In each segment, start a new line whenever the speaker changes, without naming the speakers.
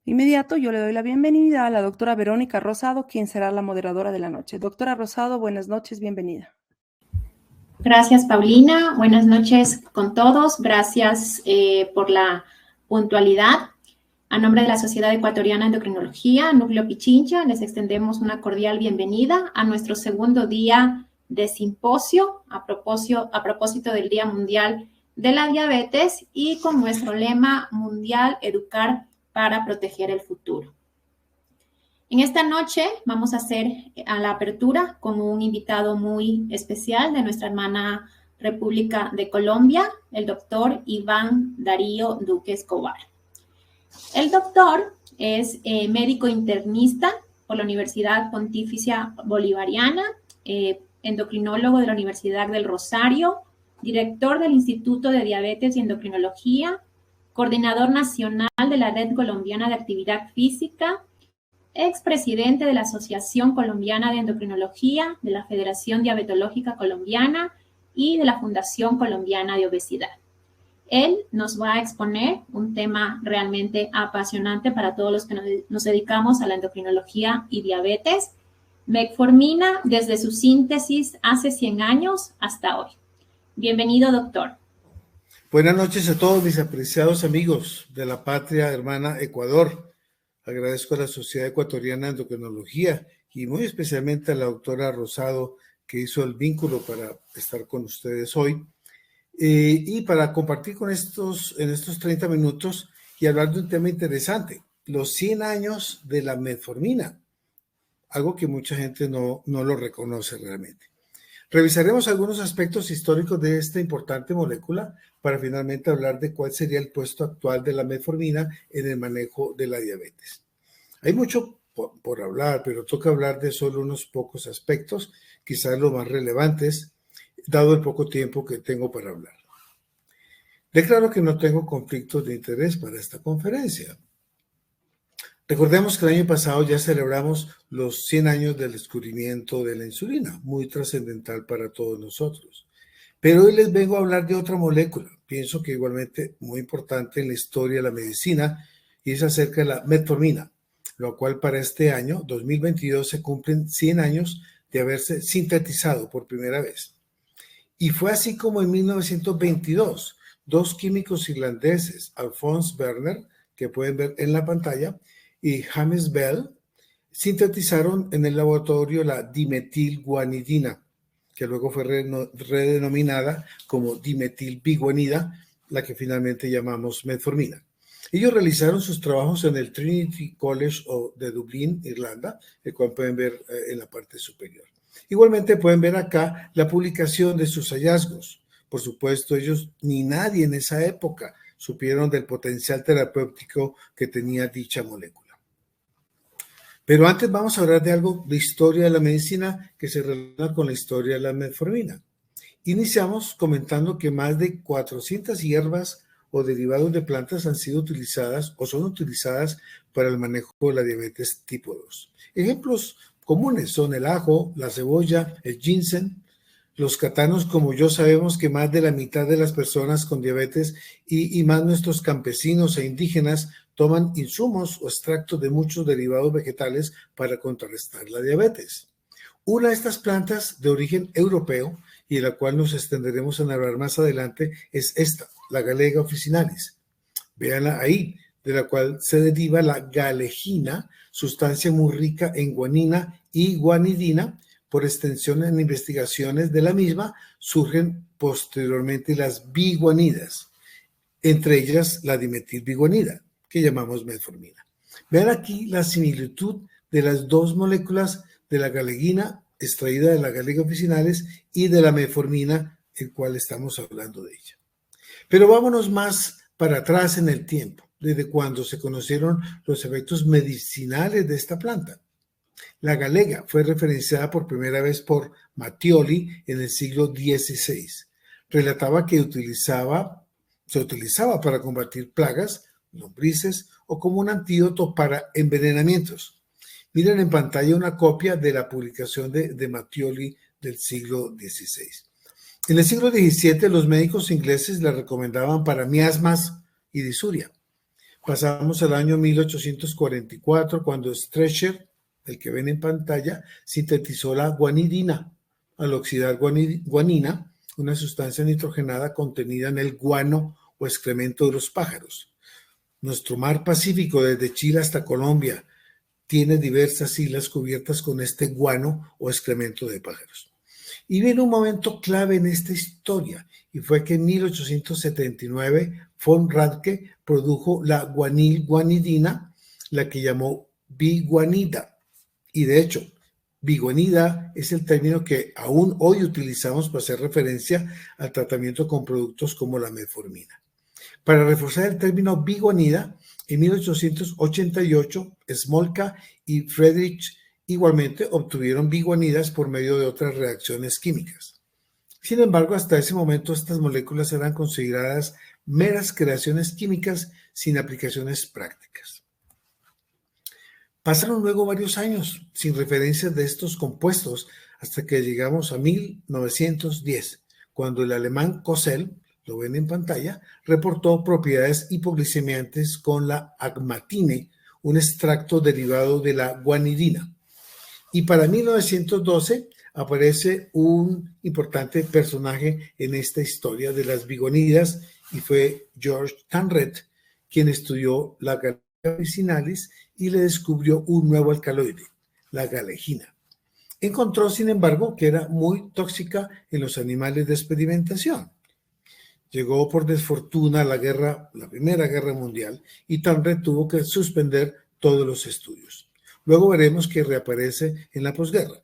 Inmediato, yo le doy la bienvenida a la doctora Verónica Rosado, quien será la moderadora de la noche. Doctora Rosado, buenas noches, bienvenida.
Gracias, Paulina. Buenas noches con todos. Gracias por la puntualidad. A nombre de la Sociedad Ecuatoriana de Endocrinología, Núcleo Pichincha, les extendemos una cordial bienvenida a nuestro segundo día de simposio a propósito del Día Mundial de la Diabetes y con nuestro lema mundial, educar para proteger el futuro. En esta noche vamos a hacer a la apertura con un invitado muy especial de nuestra hermana República de Colombia, el doctor Iván Darío Duque Escobar. El doctor es médico internista por la Universidad Pontificia Bolivariana, endocrinólogo de la Universidad del Rosario, director del Instituto de Diabetes y Endocrinología, coordinador nacional de la Red Colombiana de Actividad Física, expresidente de la Asociación Colombiana de Endocrinología, de la Federación Diabetológica Colombiana y de la Fundación Colombiana de Obesidad. Él nos va a exponer un tema realmente apasionante para todos los que nos dedicamos a la endocrinología y diabetes, metformina desde su síntesis hace 100 años hasta hoy. Bienvenido, doctor.
Buenas noches a todos mis apreciados amigos de la patria hermana Ecuador. Agradezco a la Sociedad Ecuatoriana de Endocrinología y muy especialmente a la doctora Rosado que hizo el vínculo para estar con ustedes hoy y para compartir en estos 30 minutos y hablar de un tema interesante, los 100 años de la metformina, algo que mucha gente no lo reconoce realmente. Revisaremos algunos aspectos históricos de esta importante molécula para finalmente hablar de cuál sería el puesto actual de la metformina en el manejo de la diabetes. Hay mucho por hablar, pero toca hablar de solo unos pocos aspectos, quizás los más relevantes, dado el poco tiempo que tengo para hablar. Declaro que no tengo conflictos de interés para esta conferencia. Recordemos que el año pasado ya celebramos los 100 años del descubrimiento de la insulina, muy trascendental para todos nosotros. Pero hoy les vengo a hablar de otra molécula, pienso que igualmente muy importante en la historia de la medicina, y es acerca de la metformina, lo cual para este año, 2022, se cumplen 100 años de haberse sintetizado por primera vez. Y fue así como en 1922, dos químicos irlandeses, Alphonse Werner, que pueden ver en la pantalla, y James Bell, sintetizaron en el laboratorio la dimetilguanidina, que luego fue redenominada como dimetilbiguanida, la que finalmente llamamos metformina. Ellos realizaron sus trabajos en el Trinity College de Dublín, Irlanda, el cual pueden ver en la parte superior. Igualmente pueden ver acá la publicación de sus hallazgos. Por supuesto, ellos ni nadie en esa época supieron del potencial terapéutico que tenía dicha molécula. Pero antes vamos a hablar de algo de historia de la medicina que se relaciona con la historia de la metformina. Iniciamos comentando que más de 400 hierbas o derivados de plantas han sido utilizadas o son utilizadas para el manejo de la diabetes tipo 2. Ejemplos comunes son el ajo, la cebolla, el ginseng. Los catanos, como yo, sabemos que más de la mitad de las personas con diabetes y más nuestros campesinos e indígenas toman insumos o extractos de muchos derivados vegetales para contrarrestar la diabetes. Una de estas plantas de origen europeo, y de la cual nos extenderemos a hablar más adelante, es esta, la Galega officinalis. Véanla ahí, de la cual se deriva la galegina, sustancia muy rica en guanina y guanidina. Por extensión en investigaciones de la misma, surgen posteriormente las biguanidas, entre ellas la dimetilbiguanida, que llamamos metformina. Vean aquí la similitud de las dos moléculas de la galeguina, extraída de la Galega officinalis, y de la metformina, el cual estamos hablando de ella. Pero vámonos más para atrás en el tiempo, desde cuando se conocieron los efectos medicinales de esta planta. La galega fue referenciada por primera vez por Mattioli en el siglo XVI. Relataba que se utilizaba para combatir plagas, lombrices o como un antídoto para envenenamientos. Miren en pantalla una copia de la publicación de Mattioli del siglo XVI. En el siglo XVII los médicos ingleses la recomendaban para miasmas y disuria. Pasamos al año 1844, cuando Strecher, el que ven en pantalla, sintetizó la guanidina al oxidar guanina, una sustancia nitrogenada contenida en el guano o excremento de los pájaros. Nuestro mar Pacífico, desde Chile hasta Colombia, tiene diversas islas cubiertas con este guano o excremento de pájaros. Y viene un momento clave en esta historia, y fue que en 1879 von Radke produjo la guanidina, la que llamó biguanida. Y de hecho, biguanida es el término que aún hoy utilizamos para hacer referencia al tratamiento con productos como la metformina. Para reforzar el término biguanida, en 1888, Smolka y Friedrich igualmente obtuvieron biguanidas por medio de otras reacciones químicas. Sin embargo, hasta ese momento estas moléculas eran consideradas meras creaciones químicas sin aplicaciones prácticas. Pasaron luego varios años sin referencias de estos compuestos hasta que llegamos a 1910, cuando el alemán Cosell, lo ven en pantalla, reportó propiedades hipoglicemiantes con la agmatine, un extracto derivado de la guanidina. Y para 1912 aparece un importante personaje en esta historia de las biguanidas y fue George Tanret, quien estudió la Galega officinalis y le descubrió un nuevo alcaloide, la galejina. Encontró, sin embargo, que era muy tóxica en los animales de experimentación. Llegó por desfortuna la Primera Guerra Mundial, y Tanret tuvo que suspender todos los estudios. Luego veremos que reaparece en la posguerra.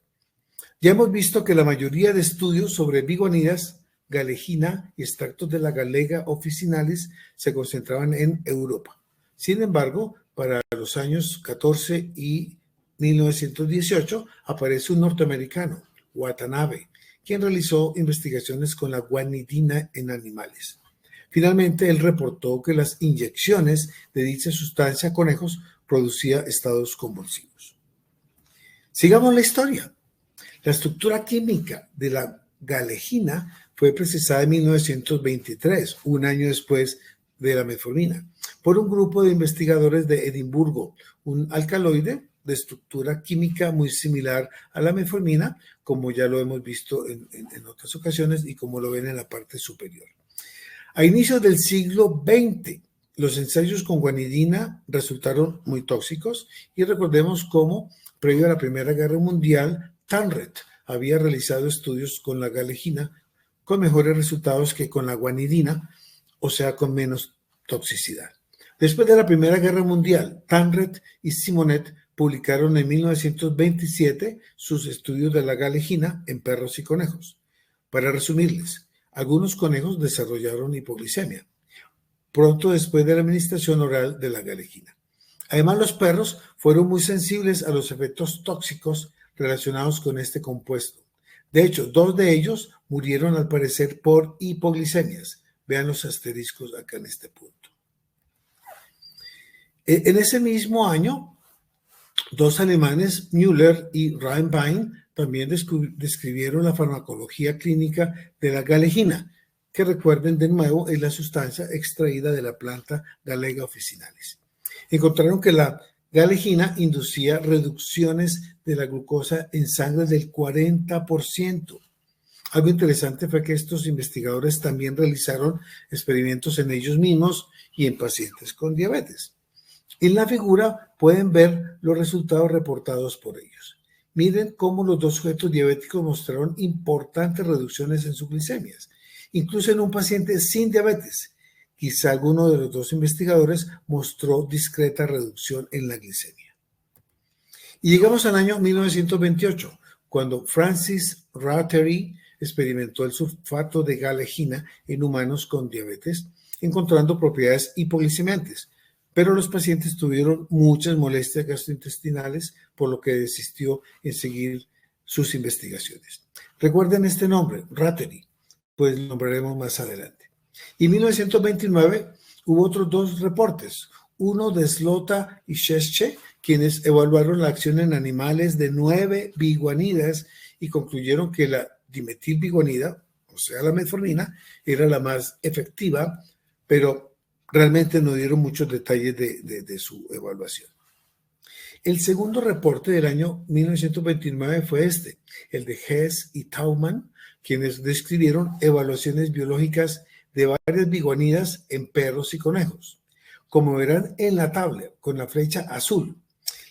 Ya hemos visto que la mayoría de estudios sobre biguanidas, galejina y extractos de la Galega officinalis se concentraban en Europa. Sin embargo, para los años 14 y 1918 aparece un norteamericano, Watanabe, quien realizó investigaciones con la guanidina en animales. Finalmente, él reportó que las inyecciones de dicha sustancia a conejos producía estados convulsivos. Sigamos la historia. La estructura química de la galejina fue precisada en 1923, un año después de la metformina, por un grupo de investigadores de Edimburgo, un alcaloide de estructura química muy similar a la metformina, como ya lo hemos visto en otras ocasiones y como lo ven en la parte superior. A inicios del siglo XX, los ensayos con guanidina resultaron muy tóxicos y recordemos cómo, previo a la Primera Guerra Mundial, Tanret había realizado estudios con la galejina con mejores resultados que con la guanidina, o sea, con menos toxicidad. Después de la Primera Guerra Mundial, Tanret y Simonet publicaron en 1927 sus estudios de la galejina en perros y conejos. Para resumirles, algunos conejos desarrollaron hipoglicemia pronto después de la administración oral de la galejina. Además, los perros fueron muy sensibles a los efectos tóxicos relacionados con este compuesto. De hecho, 2 de ellos murieron al parecer por hipoglicemias. Vean los asteriscos acá en este punto. En ese mismo año, 2 alemanes, Müller y Reinbein, también describieron la farmacología clínica de la galejina, que recuerden de nuevo es la sustancia extraída de la planta Galega officinalis. Encontraron que la galejina inducía reducciones de la glucosa en sangre del 40%. Algo interesante fue que estos investigadores también realizaron experimentos en ellos mismos y en pacientes con diabetes. En la figura pueden ver los resultados reportados por ellos. Miren cómo los 2 sujetos diabéticos mostraron importantes reducciones en sus glicemias, incluso en un paciente sin diabetes. Quizá alguno de los 2 investigadores mostró discreta reducción en la glicemia. Y llegamos al año 1928, cuando Francis Raftery experimentó el sulfato de galejina en humanos con diabetes, encontrando propiedades hipoglicemiantes, pero los pacientes tuvieron muchas molestias gastrointestinales, por lo que desistió en seguir sus investigaciones. Recuerden este nombre, Raftery, pues lo nombraremos más adelante. Y en 1929 hubo otros 2 reportes, uno de Slota y Shesche, quienes evaluaron la acción en animales de 9 biguanidas y concluyeron que la dimetilbiguanida, o sea, la metformina, era la más efectiva, pero realmente no dieron muchos detalles de su evaluación. El segundo reporte del año 1929 fue el de Hess y Tauman, quienes describieron evaluaciones biológicas de varias biguanidas en perros y conejos. Como verán en la tabla con la flecha azul,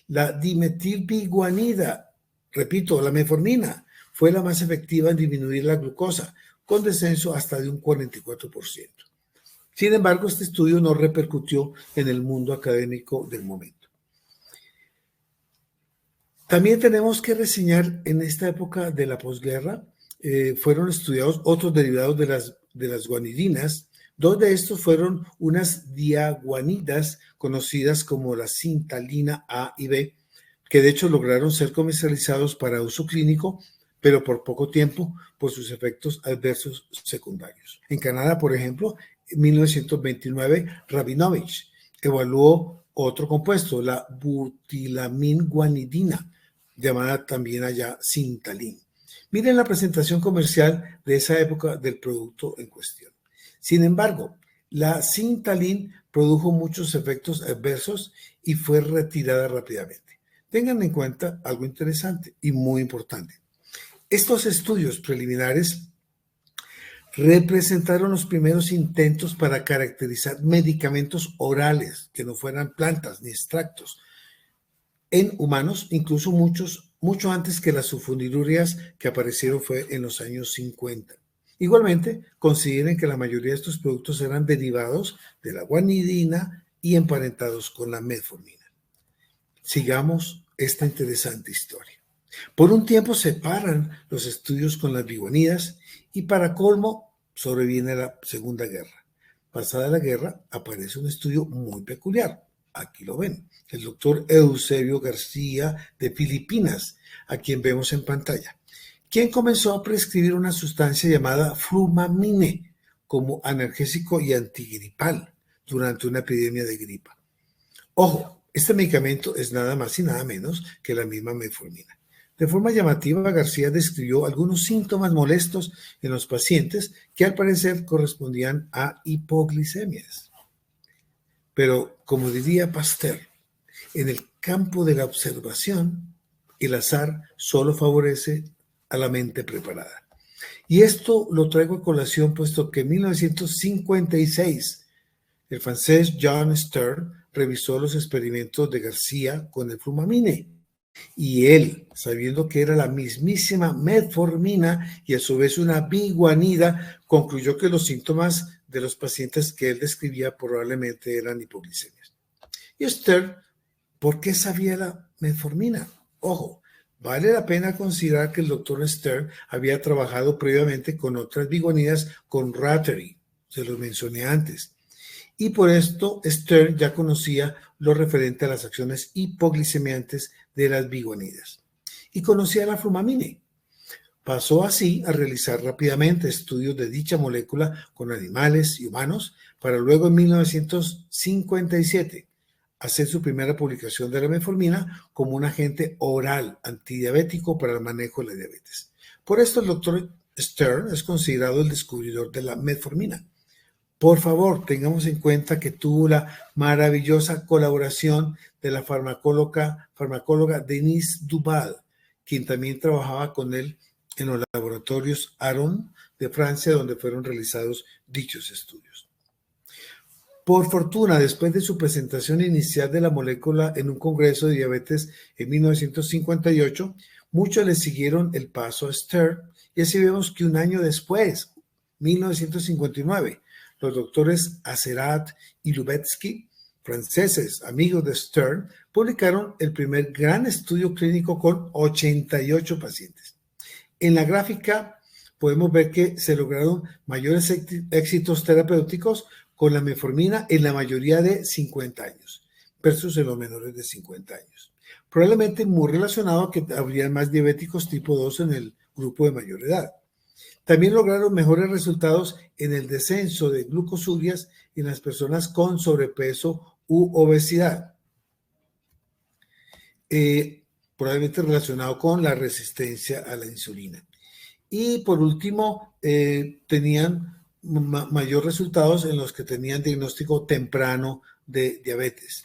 la dimetilbiguanida, repito, la metformina, fue la más efectiva en disminuir la glucosa, con descenso hasta de un 44%. Sin embargo, este estudio no repercutió en el mundo académico del momento. También tenemos que reseñar en esta época de la posguerra, fueron estudiados otros derivados de las guanidinas. Dos de estos fueron unas diaguanidas conocidas como la sintalina A y B, que de hecho lograron ser comercializados para uso clínico, pero por poco tiempo por sus efectos adversos secundarios. En Canadá, por ejemplo, en 1929, Rabinovich evaluó otro compuesto, la butilaminguanidina, llamada también allá Sintalin. Miren la presentación comercial de esa época del producto en cuestión. Sin embargo, la Sintalin produjo muchos efectos adversos y fue retirada rápidamente. Tengan en cuenta algo interesante y muy importante. Estos estudios preliminares representaron los primeros intentos para caracterizar medicamentos orales que no fueran plantas ni extractos en humanos, incluso mucho antes que las sulfonilureas que aparecieron fue en los años 50. Igualmente, consideren que la mayoría de estos productos eran derivados de la guanidina y emparentados con la metformina. Sigamos esta interesante historia. Por un tiempo se paran los estudios con las biguanidas y para colmo sobreviene la Segunda Guerra. Pasada la guerra aparece un estudio muy peculiar. Aquí lo ven, el doctor Eusebio García de Filipinas, a quien vemos en pantalla, quien comenzó a prescribir una sustancia llamada flumamine como analgésico y antigripal durante una epidemia de gripa. Ojo, este medicamento es nada más y nada menos que la misma metformina. De forma llamativa, García describió algunos síntomas molestos en los pacientes que al parecer correspondían a hipoglicemias. Pero, como diría Pasteur, en el campo de la observación, el azar solo favorece a la mente preparada. Y esto lo traigo a colación puesto que en 1956 el francés John Stern revisó los experimentos de García con el flumamine. Y él, sabiendo que era la mismísima metformina y a su vez una biguanida, concluyó que los síntomas de los pacientes que él describía probablemente eran hipoglicemias. Y Stern, ¿por qué sabía la metformina? Ojo, vale la pena considerar que el doctor Stern había trabajado previamente con otras biguanidas con Rattery, se los mencioné antes. Y por esto Stern ya conocía lo referente a las acciones hipoglicemiantes de las biguanidas. Y conocía la flumamine. Pasó así a realizar rápidamente estudios de dicha molécula con animales y humanos para luego en 1957 hacer su primera publicación de la metformina como un agente oral antidiabético para el manejo de la diabetes. Por esto el doctor Stern es considerado el descubridor de la metformina. Por favor, tengamos en cuenta que tuvo la maravillosa colaboración de la farmacóloga Denise Duval, quien también trabajaba con él en los laboratorios Aron de Francia, donde fueron realizados dichos estudios. Por fortuna, después de su presentación inicial de la molécula en un congreso de diabetes en 1958, muchos le siguieron el paso a Stern, y así vemos que un año después, 1959, los doctores Azerat y Lubetsky, franceses amigos de Stern, publicaron el primer gran estudio clínico con 88 pacientes. En la gráfica podemos ver que se lograron mayores éxitos terapéuticos con la metformina en la mayoría de 50 años versus en los menores de 50 años. Probablemente muy relacionado a que habría más diabéticos tipo 2 en el grupo de mayor edad. También lograron mejores resultados en el descenso de glucosurias en las personas con sobrepeso u obesidad, probablemente relacionado con la resistencia a la insulina. Y por último, tenían mayor resultados en los que tenían diagnóstico temprano de diabetes.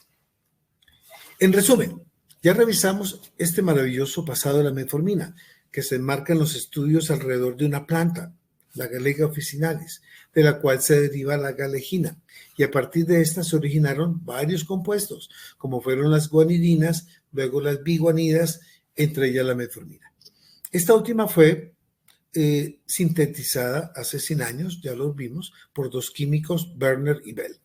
En resumen, ya revisamos este maravilloso pasado de la metformina, que se enmarca en los estudios alrededor de una planta, la Galega officinalis, de la cual se deriva la galegina, y a partir de esta se originaron varios compuestos, como fueron las guanidinas, luego las biguanidas, entre ellas la metformina. Esta última fue sintetizada hace 100 años, ya los vimos, por dos químicos, Werner y Bell.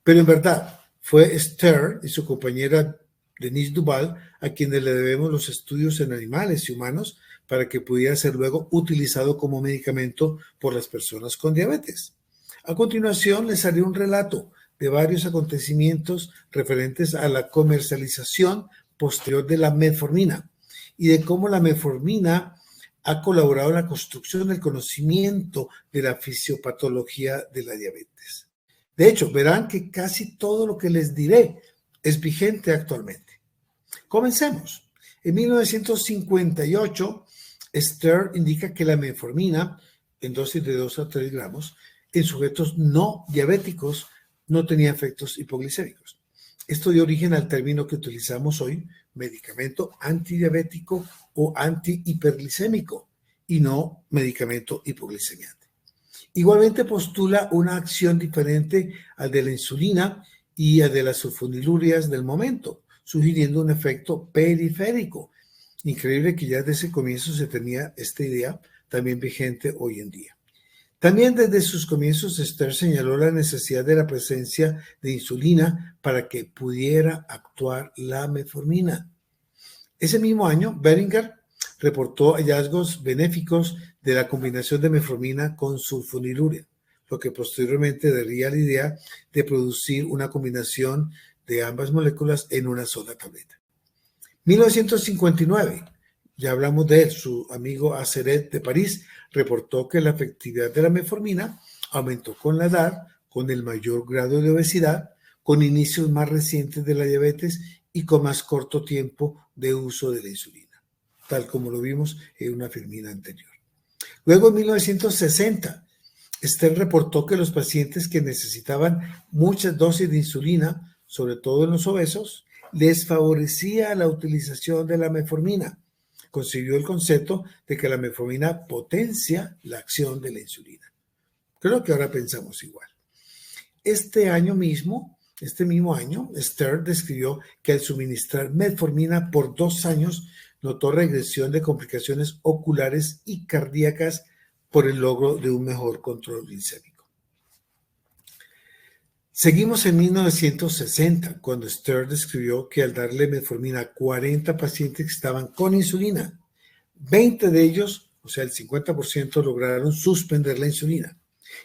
Pero en verdad fue Stern y su compañera Denise Duval a quienes le debemos los estudios en animales y humanos para que pudiera ser luego utilizado como medicamento por las personas con diabetes. A continuación les haré un relato de varios acontecimientos referentes a la comercialización posterior de la metformina y de cómo la metformina ha colaborado en la construcción del conocimiento de la fisiopatología de la diabetes. De hecho, verán que casi todo lo que les diré es vigente actualmente. Comencemos. En 1958, Stern indica que la metformina, en dosis de 2 a 3 gramos, en sujetos no diabéticos, no tenía efectos hipoglicémicos. Esto dio origen al término que utilizamos hoy, medicamento antidiabético o antihiperglicémico, y no medicamento hipoglicemiante. Igualmente postula una acción diferente al de la insulina y al de las sulfonilurias del momento, sugiriendo un efecto periférico. Increíble que ya desde el comienzo se tenía esta idea, también vigente hoy en día. También desde sus comienzos, Stern señaló la necesidad de la presencia de insulina para que pudiera actuar la metformina. Ese mismo año, Beringer reportó hallazgos benéficos de la combinación de metformina con sulfonilurea, lo que posteriormente daría la idea de producir una combinación de ambas moléculas en una sola tableta. 1959, ya hablamos de él, su amigo Aceret de París reportó que la efectividad de la metformina aumentó con la edad, con el mayor grado de obesidad, con inicios más recientes de la diabetes y con más corto tiempo de uso de la insulina, tal como lo vimos en una filmina anterior. Luego, en 1960, Stern reportó que los pacientes que necesitaban muchas dosis de insulina, sobre todo en los obesos, les favorecía la utilización de la metformina. Consiguió el concepto de que la metformina potencia la acción de la insulina. Creo que ahora pensamos igual. Este mismo año, Stern describió que al suministrar metformina por 2 años, notó regresión de complicaciones oculares y cardíacas por el logro de un mejor control glicémico. Seguimos en 1960, cuando Stern describió que al darle metformina a 40 pacientes que estaban con insulina, 20 de ellos, o sea, el 50%, lograron suspender la insulina.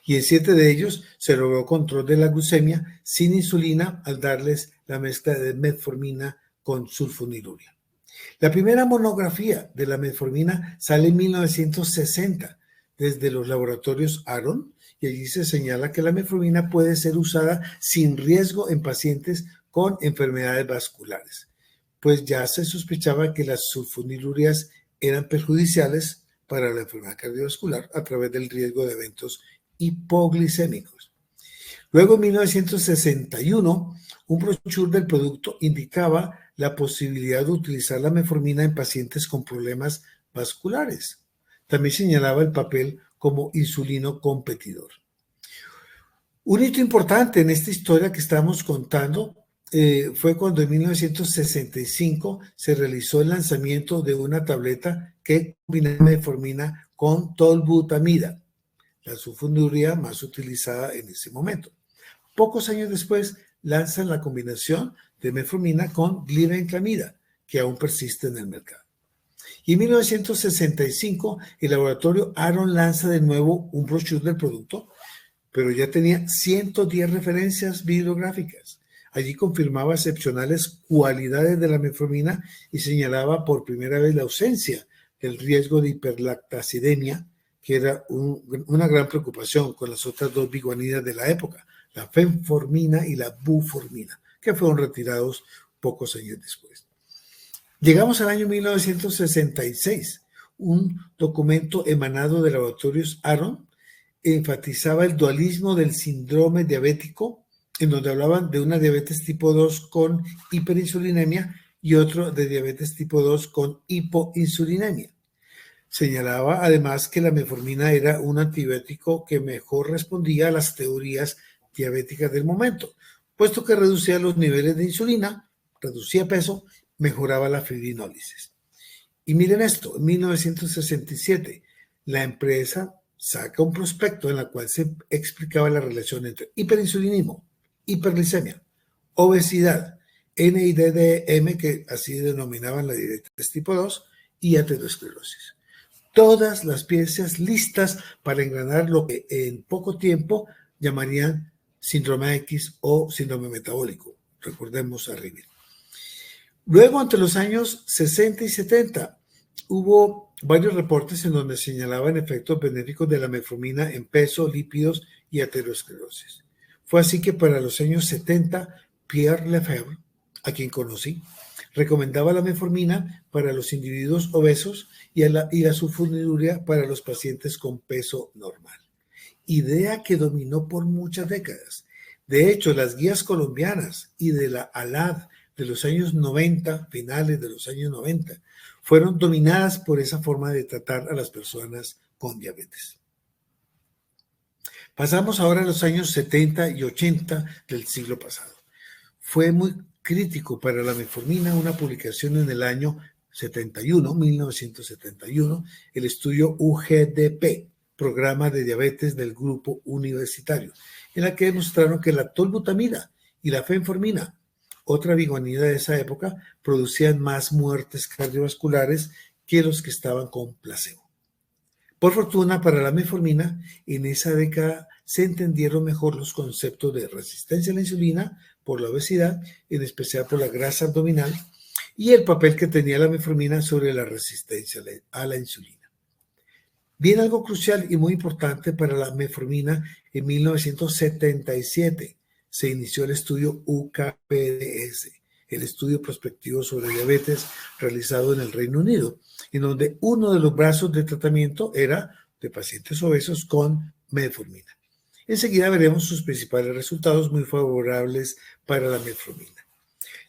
Y en 7 de ellos se logró control de la glucemia sin insulina al darles la mezcla de metformina con sulfonilurea. La primera monografía de la metformina sale en 1960 desde los laboratorios Aron, y allí se señala que la metformina puede ser usada sin riesgo en pacientes con enfermedades vasculares, pues ya se sospechaba que las sulfonilureas eran perjudiciales para la enfermedad cardiovascular a través del riesgo de eventos hipoglicémicos. Luego, en 1961, un brochure del producto indicaba la posibilidad de utilizar la metformina en pacientes con problemas vasculares. También señalaba el papel como insulino competidor. Un hito importante en esta historia que estamos contando fue cuando en 1965 se realizó el lanzamiento de una tableta que combinaba metformina con tolbutamida, la sulfonilurea más utilizada en ese momento. Pocos años después lanzan la combinación de metformina con glibenclamida, que aún persiste en el mercado. Y en 1965 el laboratorio Aron lanza de nuevo un brochure del producto, pero ya tenía 110 referencias bibliográficas. Allí confirmaba excepcionales cualidades de la metformina y señalaba por primera vez la ausencia del riesgo de hiperlactacidemia, que era una gran preocupación con las otras 2 biguanidas de la época, la fenformina y la buformina, que fueron retirados pocos años después. Llegamos al año 1966, un documento emanado de laboratorios Aron enfatizaba el dualismo del síndrome diabético, en donde hablaban de una diabetes tipo 2 con hiperinsulinemia y otro de diabetes tipo 2 con hipoinsulinemia. Señalaba además que la metformina era un antibiótico que mejor respondía a las teorías diabéticas del momento, puesto que reducía los niveles de insulina, reducía peso, mejoraba la fibrinólisis. Y miren esto, en 1967 la empresa saca un prospecto en el cual se explicaba la relación entre hiperinsulinismo, hiperglicemia, obesidad, NIDDM, que así denominaban la diabetes tipo 2, y aterosclerosis. Todas las piezas listas para engranar lo que en poco tiempo llamarían síndrome X o síndrome metabólico. Recordemos a River. Luego, entre los años 60 y 70, hubo varios reportes en donde señalaban efectos benéficos de la metformina en peso, lípidos y aterosclerosis. Fue así que para los años 70, Pierre Lefebvre, a quien conocí, recomendaba la metformina para los individuos obesos y la sulfonilurea para los pacientes con peso normal. Idea que dominó por muchas décadas. De hecho, las guías colombianas y de la ALAD de los años 90, finales de los años 90, fueron dominadas por esa forma de tratar a las personas con diabetes. Pasamos ahora a los años 70 y 80 del siglo pasado. Fue muy crítico para la metformina una publicación en el año 1971, el estudio UGDP, Programa de Diabetes del Grupo Universitario, en la que demostraron que la tolbutamida y la fenformina, otra bigonida de esa época, producían más muertes cardiovasculares que los que estaban con placebo. Por fortuna para la metformina, en esa década se entendieron mejor los conceptos de resistencia a la insulina por la obesidad, en especial por la grasa abdominal, y el papel que tenía la metformina sobre la resistencia a la insulina. Viene algo crucial y muy importante para la metformina. En 1977 se inició el estudio UKPDS, el estudio prospectivo sobre diabetes realizado en el Reino Unido, en donde uno de los brazos de tratamiento era de pacientes obesos con metformina. Enseguida veremos sus principales resultados muy favorables para la metformina.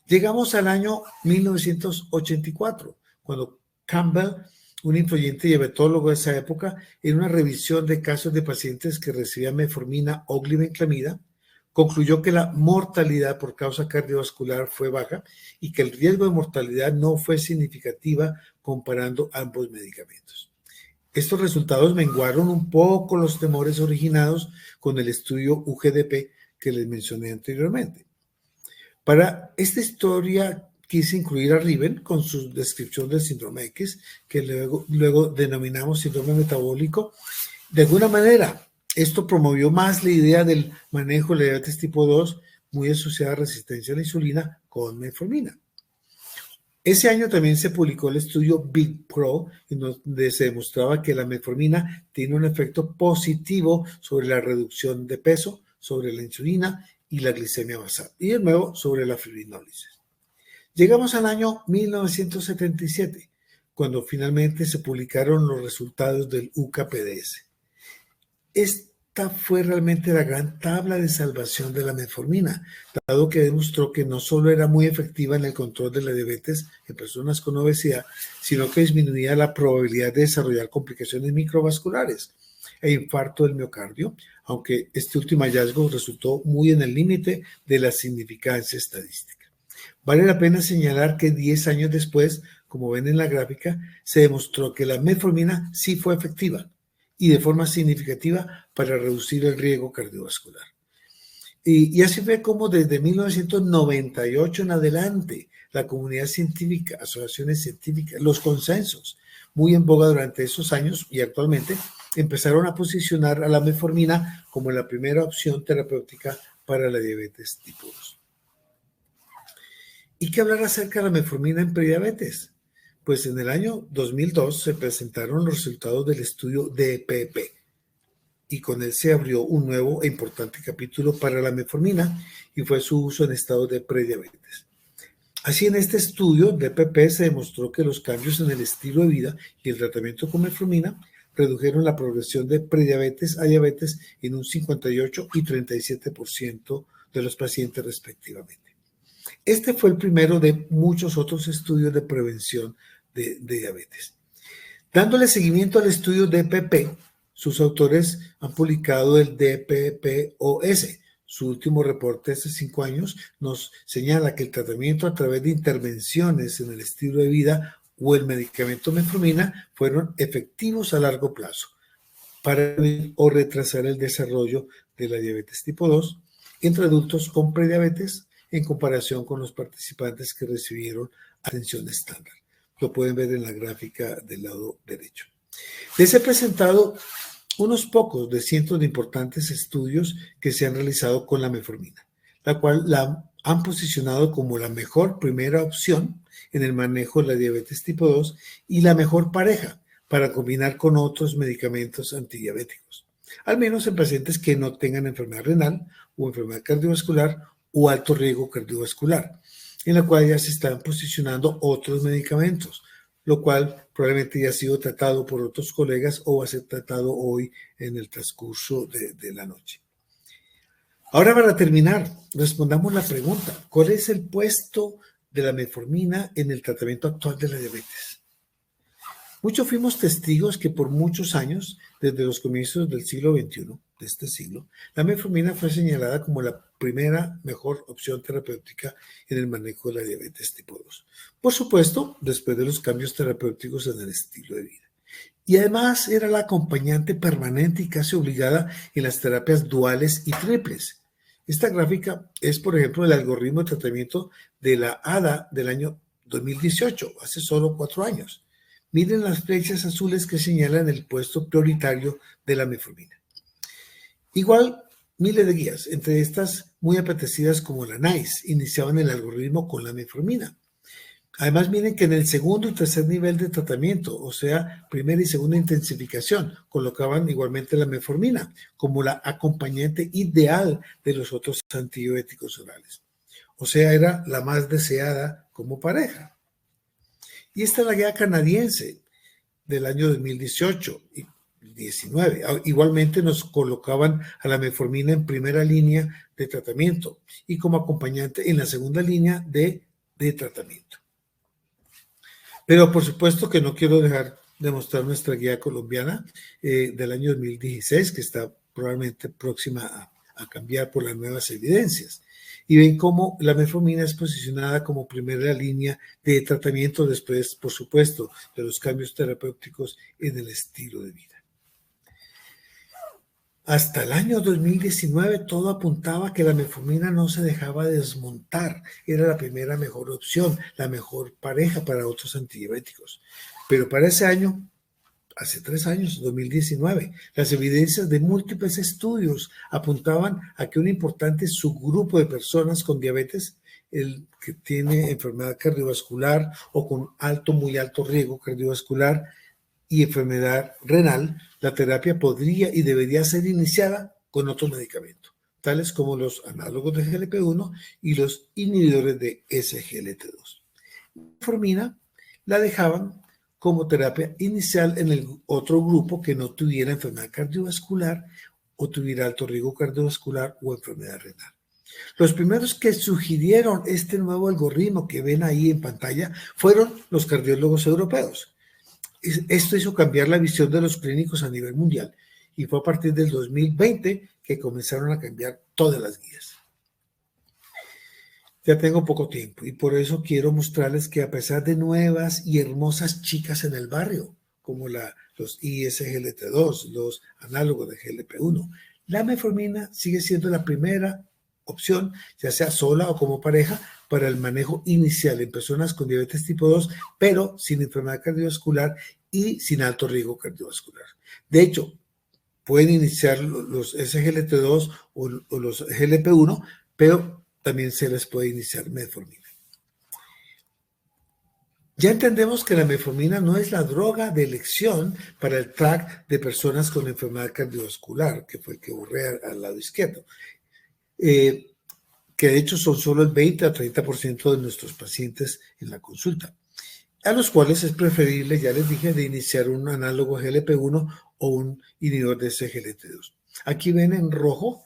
Llegamos al año 1984, cuando Campbell, un influyente diabetólogo de esa época, en una revisión de casos de pacientes que recibían metformina o glibenclamida, concluyó que la mortalidad por causa cardiovascular fue baja y que el riesgo de mortalidad no fue significativa comparando ambos medicamentos. Estos resultados menguaron un poco los temores originados con el estudio UGDP que les mencioné anteriormente. Para esta historia quise incluir a Riven con su descripción del síndrome X, que luego denominamos síndrome metabólico. De alguna manera, esto promovió más la idea del manejo de la diabetes tipo 2, muy asociada a resistencia a la insulina con metformina. Ese año también se publicó el estudio Big Pro, en donde se demostraba que la metformina tiene un efecto positivo sobre la reducción de peso, sobre la insulina y la glicemia basal, y de nuevo sobre la fibrinólisis. Llegamos al año 1977, cuando finalmente se publicaron los resultados del UKPDS. Esta fue realmente la gran tabla de salvación de la metformina, dado que demostró que no solo era muy efectiva en el control de la diabetes en personas con obesidad, sino que disminuía la probabilidad de desarrollar complicaciones microvasculares e infarto del miocardio, aunque este último hallazgo resultó muy en el límite de la significancia estadística. Vale la pena señalar que 10 años después, como ven en la gráfica, se demostró que la metformina sí fue efectiva y de forma significativa para reducir el riesgo cardiovascular. Y así fue como desde 1998 en adelante, la comunidad científica, asociaciones científicas, los consensos, muy en boga durante esos años y actualmente, empezaron a posicionar a la metformina como la primera opción terapéutica para la diabetes tipo 2. ¿Y qué hablar acerca de la metformina en prediabetes? Pues en el año 2002 se presentaron los resultados del estudio DPP y con él se abrió un nuevo e importante capítulo para la metformina y fue su uso en estado de prediabetes. Así, en este estudio DPP se demostró que los cambios en el estilo de vida y el tratamiento con metformina redujeron la progresión de prediabetes a diabetes en un 58 y 37% de los pacientes respectivamente. Este fue el primero de muchos otros estudios de prevención de diabetes. Dándole seguimiento al estudio DPP, sus autores han publicado el DPPOS. Su último reporte hace 5 años nos señala que el tratamiento a través de intervenciones en el estilo de vida o el medicamento metformina fueron efectivos a largo plazo para prevenir o retrasar el desarrollo de la diabetes tipo 2 entre adultos con prediabetes en comparación con los participantes que recibieron atención estándar. Lo pueden ver en la gráfica del lado derecho. Les he presentado unos pocos de cientos de importantes estudios que se han realizado con la metformina, la cual la han posicionado como la mejor primera opción en el manejo de la diabetes tipo 2 y la mejor pareja para combinar con otros medicamentos antidiabéticos, al menos en pacientes que no tengan enfermedad renal o enfermedad cardiovascular o alto riesgo cardiovascular, en la cual ya se están posicionando otros medicamentos, lo cual probablemente ya ha sido tratado por otros colegas o va a ser tratado hoy en el transcurso de la noche. Ahora, para terminar, respondamos la pregunta: ¿cuál es el puesto de la metformina en el tratamiento actual de la diabetes? Muchos fuimos testigos que por muchos años, desde los comienzos del siglo XXI, de este siglo, la metformina fue señalada como la primera mejor opción terapéutica en el manejo de la diabetes tipo 2. Por supuesto, después de los cambios terapéuticos en el estilo de vida. Y además era la acompañante permanente y casi obligada en las terapias duales y triples. Esta gráfica es, por ejemplo, el algoritmo de tratamiento de la ADA del año 2018, hace solo 4 años. Miren las flechas azules que señalan el puesto prioritario de la metformina. Igual, miles de guías, entre estas muy apetecidas como la NICE, iniciaban el algoritmo con la metformina. Además, miren que en el segundo y tercer nivel de tratamiento, o sea, primera y segunda intensificación, colocaban igualmente la metformina como la acompañante ideal de los otros antibióticos orales. O sea, era la más deseada como pareja. Y esta es la guía canadiense del año 2018 y 19. Igualmente nos colocaban a la metformina en primera línea de tratamiento y como acompañante en la segunda línea de tratamiento. Pero por supuesto que no quiero dejar de mostrar nuestra guía colombiana del año 2016, que está probablemente próxima a cambiar por las nuevas evidencias. Y ven cómo la metformina es posicionada como primera línea de tratamiento después, por supuesto, de los cambios terapéuticos en el estilo de vida. Hasta el año 2019 todo apuntaba que la metformina no se dejaba desmontar, era la primera mejor opción, la mejor pareja para otros antidiabéticos. Pero para ese año, hace 3 años, 2019, las evidencias de múltiples estudios apuntaban a que un importante subgrupo de personas con diabetes, el que tiene enfermedad cardiovascular o con muy alto riesgo cardiovascular y enfermedad renal, la terapia podría y debería ser iniciada con otro medicamento, tales como los análogos de GLP-1 y los inhibidores de SGLT2. La metformina la dejaban como terapia inicial en el otro grupo que no tuviera enfermedad cardiovascular o tuviera alto riesgo cardiovascular o enfermedad renal. Los primeros que sugirieron este nuevo algoritmo que ven ahí en pantalla fueron los cardiólogos europeos. Esto hizo cambiar la visión de los clínicos a nivel mundial y fue a partir del 2020 que comenzaron a cambiar todas las guías. Ya tengo poco tiempo y por eso quiero mostrarles que a pesar de nuevas y hermosas chicas en el barrio, como los ISGLT2, los análogos de GLP-1, la metformina sigue siendo la primera opción, ya sea sola o como pareja, para el manejo inicial en personas con diabetes tipo 2, pero sin enfermedad cardiovascular y sin alto riesgo cardiovascular. De hecho, pueden iniciar los SGLT2 o los GLP-1, pero también se les puede iniciar metformina. Ya entendemos que la metformina no es la droga de elección para el TRAC de personas con enfermedad cardiovascular, que fue el que borré al lado izquierdo. Que de hecho son solo el 20 a 30% de nuestros pacientes en la consulta, a los cuales es preferible, ya les dije, de iniciar un análogo GLP-1 o un inhibidor de SGLT2. Aquí ven en rojo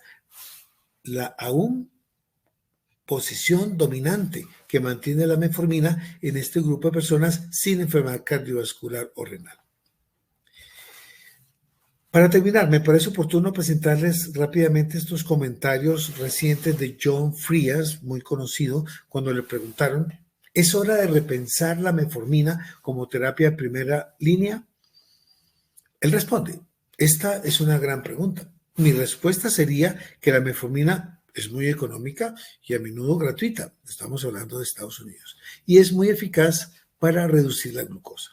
la aún posición dominante que mantiene la metformina en este grupo de personas sin enfermedad cardiovascular o renal. Para terminar, me parece oportuno presentarles rápidamente estos comentarios recientes de John Frias, muy conocido, cuando le preguntaron, ¿es hora de repensar la metformina como terapia de primera línea? Él responde, esta es una gran pregunta. Mi respuesta sería que la metformina es muy económica y a menudo gratuita, estamos hablando de Estados Unidos, y es muy eficaz para reducir la glucosa.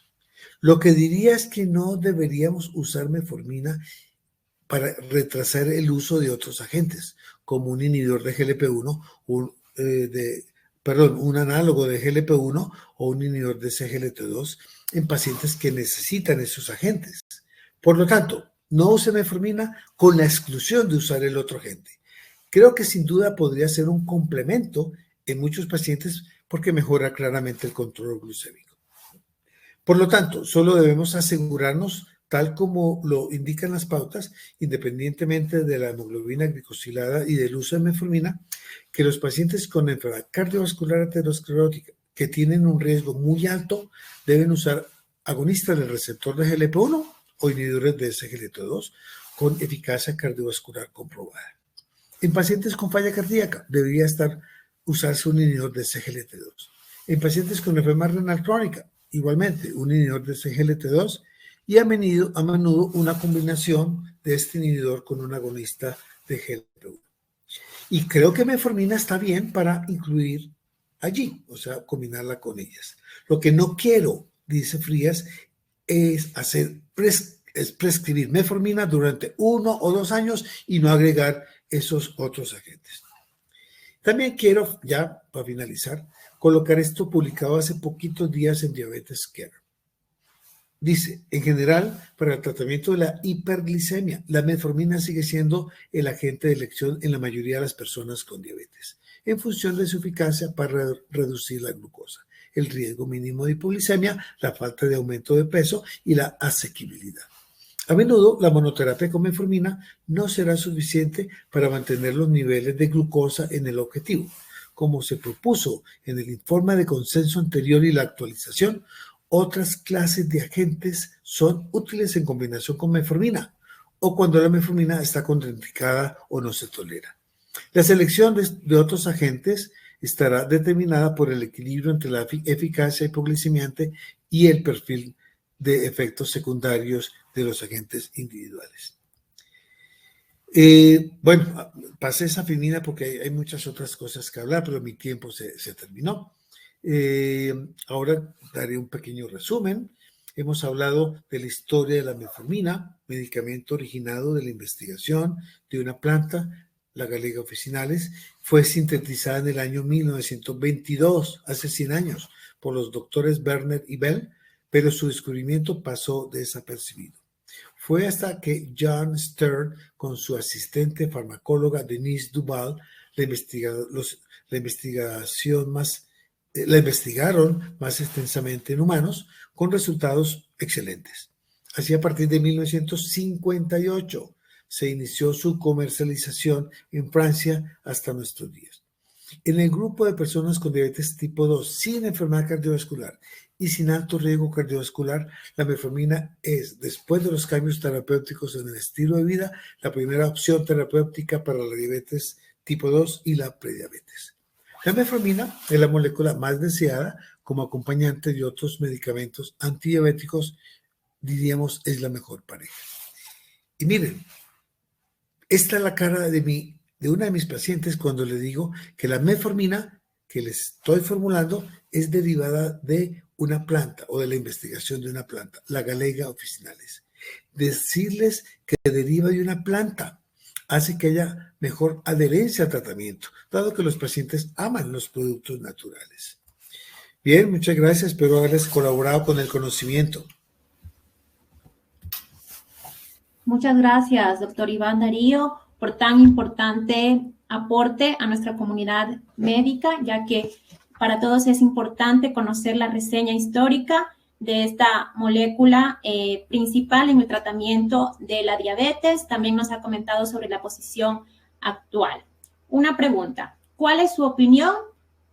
Lo que diría es que no deberíamos usar metformina para retrasar el uso de otros agentes, como un inhibidor de GLP-1, un análogo de GLP-1 o un inhibidor de SGLT2 en pacientes que necesitan esos agentes. Por lo tanto, no use metformina con la exclusión de usar el otro agente. Creo que sin duda podría ser un complemento en muchos pacientes porque mejora claramente el control glucémico. Por lo tanto, solo debemos asegurarnos, tal como lo indican las pautas, independientemente de la hemoglobina glicosilada y del uso de metformina, que los pacientes con enfermedad cardiovascular aterosclerótica que tienen un riesgo muy alto deben usar agonistas del receptor de GLP-1 o inhibidores de SGLT2 con eficacia cardiovascular comprobada. En pacientes con falla cardíaca debería usarse un inhibidor de SGLT2. En pacientes con enfermedad renal crónica, igualmente un inhibidor de SGLT2 y a menudo una combinación de este inhibidor con un agonista de GLP-1. Y creo que metformina está bien para incluir allí, o sea, combinarla con ellas. Lo que no quiero, dice Frías, es prescribir metformina durante 1 o 2 años y no agregar esos otros agentes. También quiero, ya para finalizar, colocar esto publicado hace poquitos días en Diabetes Care. Dice, en general, para el tratamiento de la hiperglicemia, la metformina sigue siendo el agente de elección en la mayoría de las personas con diabetes, en función de su eficacia para reducir la glucosa, el riesgo mínimo de hipoglicemia, la falta de aumento de peso y la asequibilidad. A menudo, la monoterapia con metformina no será suficiente para mantener los niveles de glucosa en el objetivo. Como se propuso en el informe de consenso anterior y la actualización, otras clases de agentes son útiles en combinación con metformina o cuando la metformina está contraindicada o no se tolera. La selección de otros agentes estará determinada por el equilibrio entre la eficacia hipoglicemiante y el perfil de efectos secundarios de los agentes individuales. Bueno, pasé esa finina porque hay muchas otras cosas que hablar, pero mi tiempo se terminó. Ahora daré un pequeño resumen. Hemos hablado de la historia de la metformina, medicamento originado de la investigación de una planta, la Galega officinalis. Fue sintetizada en el año 1922, hace 100 años, por los doctores Werner y Bell, pero su descubrimiento pasó desapercibido. Fue hasta que John Stern, con su asistente farmacóloga Denise Duval, la investigaron más extensamente en humanos con resultados excelentes. Así, a partir de 1958 se inició su comercialización en Francia hasta nuestros días. En el grupo de personas con diabetes tipo 2 sin enfermedad cardiovascular y sin alto riesgo cardiovascular, la metformina es, después de los cambios terapéuticos en el estilo de vida, la primera opción terapéutica para la diabetes tipo 2 y la prediabetes. La metformina es la molécula más deseada como acompañante de otros medicamentos antidiabéticos, diríamos, es la mejor pareja. Y miren, esta es la cara de una de mis pacientes cuando le digo que la metformina que les estoy formulando es derivada de una planta o de la investigación de una planta, la Galega officinalis. Decirles que deriva de una planta hace que haya mejor adherencia al tratamiento, dado que los pacientes aman los productos naturales. Bien, muchas gracias, espero haberles colaborado con el conocimiento.
Muchas gracias, doctor Iván Darío, por tan importante aporte a nuestra comunidad médica, ya que para todos es importante conocer la reseña histórica de esta molécula principal en el tratamiento de la diabetes. También nos ha comentado sobre la posición actual. Una pregunta, ¿cuál es su opinión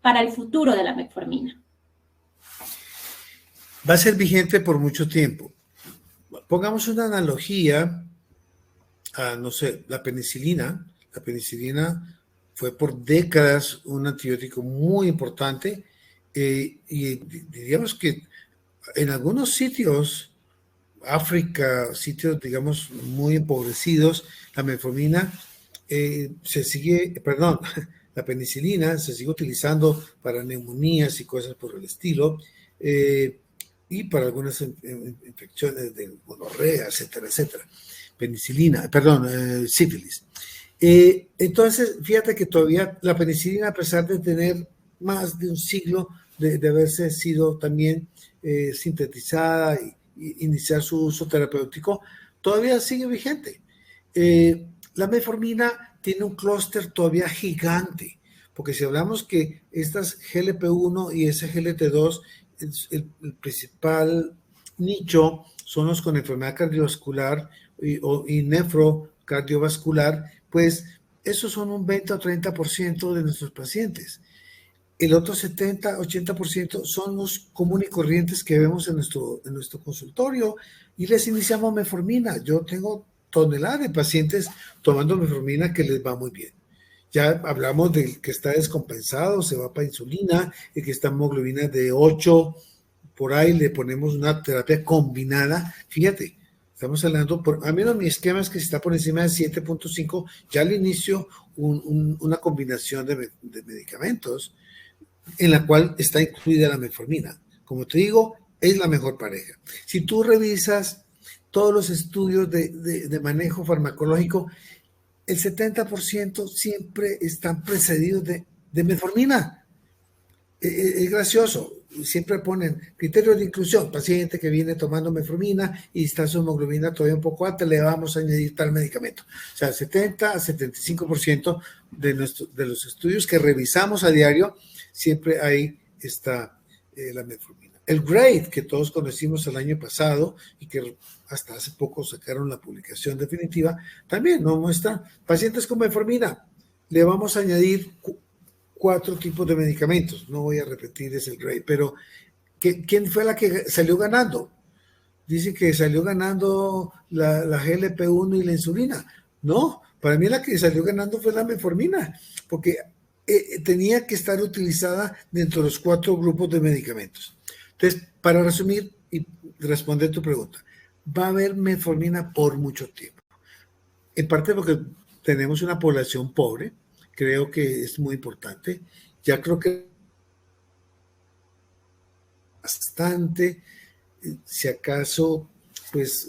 para el futuro de la metformina?
Va a ser vigente por mucho tiempo. Pongamos una analogía a, no sé, la penicilina. La penicilina fue por décadas un antibiótico muy importante y diríamos que en algunos sitios, África, sitios, digamos, muy empobrecidos, la metformina la penicilina se sigue utilizando para neumonías y cosas por el estilo, y para algunas infecciones de gonorrea, etcétera, etcétera. Sífilis. Entonces, fíjate que todavía la penicilina, a pesar de tener más de un siglo de haberse sido también sintetizada y iniciar su uso terapéutico, todavía sigue vigente. La metformina tiene un clúster todavía gigante, porque si hablamos que estas GLP-1 y SGLT2, el principal nicho son los con enfermedad cardiovascular y nefrocardiovascular, pues esos son un 20 o 30% de nuestros pacientes. El otro 70, 80% son los comunes y corrientes que vemos en nuestro consultorio y les iniciamos metformina. Yo tengo toneladas de pacientes tomando metformina que les va muy bien. Ya hablamos del que está descompensado, se va para insulina, el que está en hemoglobina de 8, por ahí le ponemos una terapia combinada. Fíjate, estamos hablando, a menos mi esquema es que si está por encima de 7.5, ya al inicio una combinación de medicamentos en la cual está incluida la metformina. Como te digo, es la mejor pareja. Si tú revisas todos los estudios de manejo farmacológico, el 70% siempre están precedidos de metformina. Es gracioso, siempre ponen criterios de inclusión, paciente que viene tomando metformina y está su hemoglobina todavía un poco alta, le vamos a añadir tal medicamento. O sea, 70 a 75% de los estudios que revisamos a diario, siempre ahí está la metformina. El GRADE, que todos conocimos el año pasado y que hasta hace poco sacaron la publicación definitiva, también nos muestra pacientes con metformina. Le vamos a añadir 4 tipos de medicamentos. No voy a repetir ese GRADE, pero ¿quién fue la que salió ganando? Dicen que salió ganando la GLP-1 y la insulina. No, para mí la que salió ganando fue la metformina, porque tenía que estar utilizada dentro de los 4 grupos de medicamentos. Entonces, para resumir y responder tu pregunta, va a haber metformina por mucho tiempo. En parte porque tenemos una población pobre, creo que es muy importante. Ya creo que bastante, si acaso, pues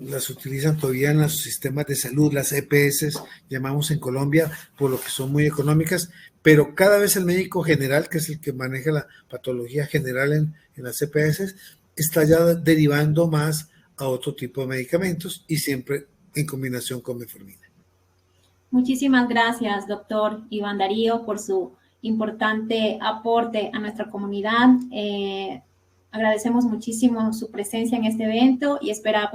las utilizan todavía en los sistemas de salud, las EPS, llamamos en Colombia, por lo que son muy económicas, pero cada vez el médico general, que es el que maneja la patología general en las EPS, está ya derivando más a otro tipo de medicamentos y siempre en combinación con metformina.
Muchísimas gracias, doctor Iván Darío, por su importante aporte a nuestra comunidad. Agradecemos muchísimo su presencia en este evento y espero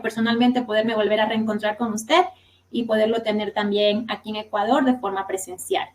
personalmente poderme volver a reencontrar con usted y poderlo tener también aquí en Ecuador de forma presencial.